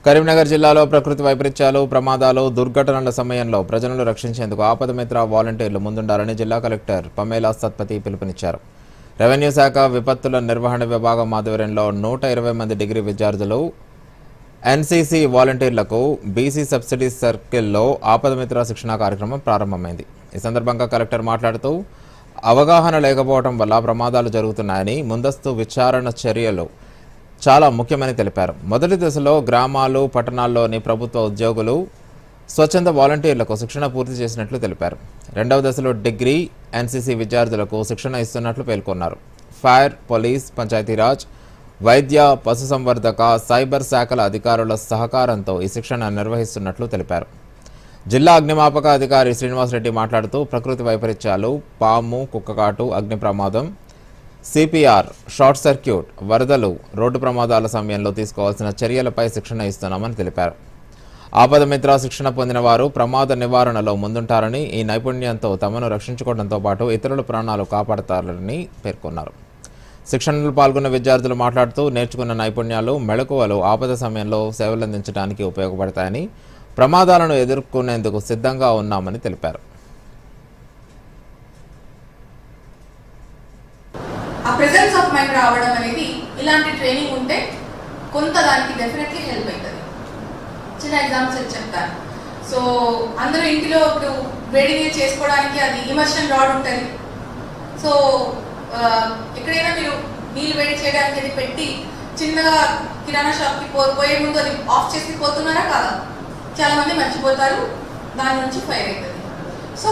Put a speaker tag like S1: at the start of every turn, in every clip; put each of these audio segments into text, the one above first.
S1: కరీంనగర్ జిల్లాలో ప్రకృతి వైపరీత్యాలు, ప్రమాదాలు, దుర్ఘటనల సమయంలో ప్రజలను రక్షించేందుకు ఆపద మిత్ర వాలంటీర్లు ముందుండాలని జిల్లా కలెక్టర్ పమేలా సత్పతి పిలుపునిచ్చారు. రెవెన్యూ శాఖ విపత్తుల నిర్వహణ విభాగం ఆధ్వర్యంలో 120 మంది డిగ్రీ విద్యార్థులు ఎన్సీసీ వాలంటీర్లకు బీసీ సబ్సిడీ సర్కిల్లో ఆపద మిత్ర శిక్షణ కార్యక్రమం ప్రారంభమైంది. ఈ సందర్భంగా కలెక్టర్ మాట్లాడుతూ అవగాహన లేకపోవడం వల్ల ప్రమాదాలు జరుగుతున్నాయని, ముందస్తు విచారణ చర్యలు చాలా ముఖ్యమని తెలిపారు. మొదటి దశలో గ్రామాలు, పట్టణాల్లోని ప్రభుత్వ ఉద్యోగులు, స్వచ్ఛంద వాలంటీర్లకు శిక్షణ పూర్తి చేసినట్లు తెలిపారు. రెండవ దశలో డిగ్రీ, ఎన్సీసీ విద్యార్థులకు శిక్షణ ఇస్తున్నట్లు పేర్కొన్నారు. ఫైర్, పోలీస్, పంచాయతీరాజ్, వైద్య, పశుసంవర్ధక, సైబర్ శాఖల అధికారుల సహకారంతో ఈ శిక్షణ నిర్వహిస్తున్నట్లు తెలిపారు. జిల్లా అగ్నిమాపక అధికారి శ్రీనివాసరెడ్డి మాట్లాడుతూ ప్రకృతి వైపరీత్యాలు, పాము, కుక్కకాటు, అగ్ని ప్రమాదం, సిపిఆర్, షార్ట్ సర్క్యూట్, వరదలు, రోడ్డు ప్రమాదాల సమయంలో తీసుకోవాల్సిన చర్యలపై శిక్షణ ఇస్తున్నామని తెలిపారు. ఆపద మిత్ర శిక్షణ పొందిన వారు ప్రమాద నివారణలో ముందుంటారని, ఈ నైపుణ్యంతో తమను రక్షించుకోవడంతో పాటు ఇతరుల ప్రాణాలు కాపాడతారని పేర్కొన్నారు. శిక్షణలో పాల్గొన్న విద్యార్థులు మాట్లాడుతూ నేర్చుకున్న నైపుణ్యాలు, మెళకువలు ఆపద సమయంలో సేవలందించడానికి ఉపయోగపడతాయని, ప్రమాదాలను ఎదుర్కొనేందుకు సిద్ధంగా ఉన్నామని తెలిపారు.
S2: ఆ ప్రెజెన్స్ ఆఫ్ మైండ్ రావడం అనేది ఇలాంటి ట్రైనింగ్ ఉంటే కొంత దానికి డెఫినెట్లీ హెల్ప్ అవుతుంది. చిన్న ఎగ్జాంపుల్స్ చెప్తాను. సో అందరూ ఇంటిలో ఇప్పుడు వేడి నీళ్ళు చేసుకోవడానికి అది ఇమర్షన్ రాడ్ ఉంటుంది. సో ఎక్కడైనా మీరు నీళ్ళు వేడి చేయడానికి అది పెట్టి చిన్నగా కిరాణా షాప్కి పోయే ముందు అది ఆఫ్ చేసి పోతున్నారా కాదా? చాలా మంది మర్చిపోతారు, దాని నుంచి ఫైర్ అవుతుంది. సో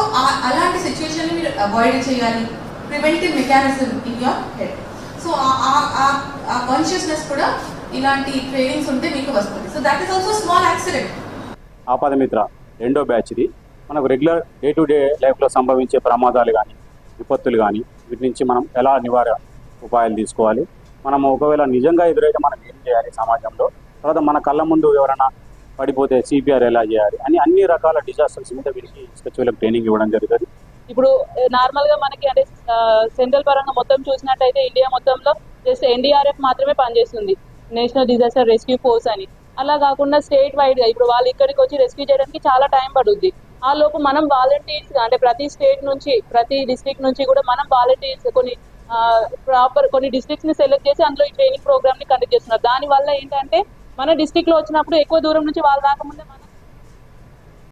S2: అలాంటి సిచ్యువేషన్ మీరు అవాయిడ్ చేయాలి. Preventive mechanism in your head. So ఆ కాన్షియస్నెస్ కూడా ఇలాంటి ట్రైనింగ్స్ ఉంటే మీకు వస్తుంది. So that is also small accident.
S3: ఆపద మిత్ర రెండో బ్యాచ్ ఇది. మనకు రెగ్యులర్ డే టు డే లైఫ్లో సంభవించే ప్రమాదాలు కానీ, విపత్తులు కానీ, వీటి నుంచి మనం ఎలా నివారణ ఉపాయాలు తీసుకోవాలి, మనం ఒకవేళ నిజంగా ఎదురైతే మనం ఏం చేయాలి సమాజంలో, తర్వాత మన కళ్ళ ముందు ఎవరైనా పడిపోతే సిపిఆర్ ఎలా చేయాలి అని అన్ని రకాల డిజాస్టర్స్ మీద వీరికి స్పెషల్ ట్రైనింగ్ ఇవ్వడం జరుగుతుంది.
S4: ఇప్పుడు నార్మల్ గా మనకి అంటే సెంట్రల్ పరంగా మొత్తం చూసినట్టయితే ఇండియా మొత్తంలో జస్ట్ ఎన్డీఆర్ఎఫ్ మాత్రమే పనిచేస్తుంది, నేషనల్ డిజాస్టర్ రెస్క్యూ ఫోర్స్ అని. అలా కాకుండా స్టేట్ వైడ్ గా ఇప్పుడు వాళ్ళు ఇక్కడికి వచ్చి రెస్క్యూ చేయడానికి చాలా టైం పడుద్ది. ఆ లోపు మనం వాలంటీర్స్ అంటే ప్రతి స్టేట్ నుంచి, ప్రతి డిస్ట్రిక్ట్ నుంచి కూడా మనం వాలంటీర్స్ కొన్ని డిస్ట్రిక్ట్స్ ని సెలెక్ట్ చేసి అందులో ఈ ట్రైనింగ్ ప్రోగ్రామ్ ని కండక్ట్ చేస్తున్నారు. దాని వల్ల ఏంటంటే మన డిస్ట్రిక్ట్ లో వచ్చినప్పుడు ఎక్కువ దూరం నుంచి వాళ్ళు రాకముందే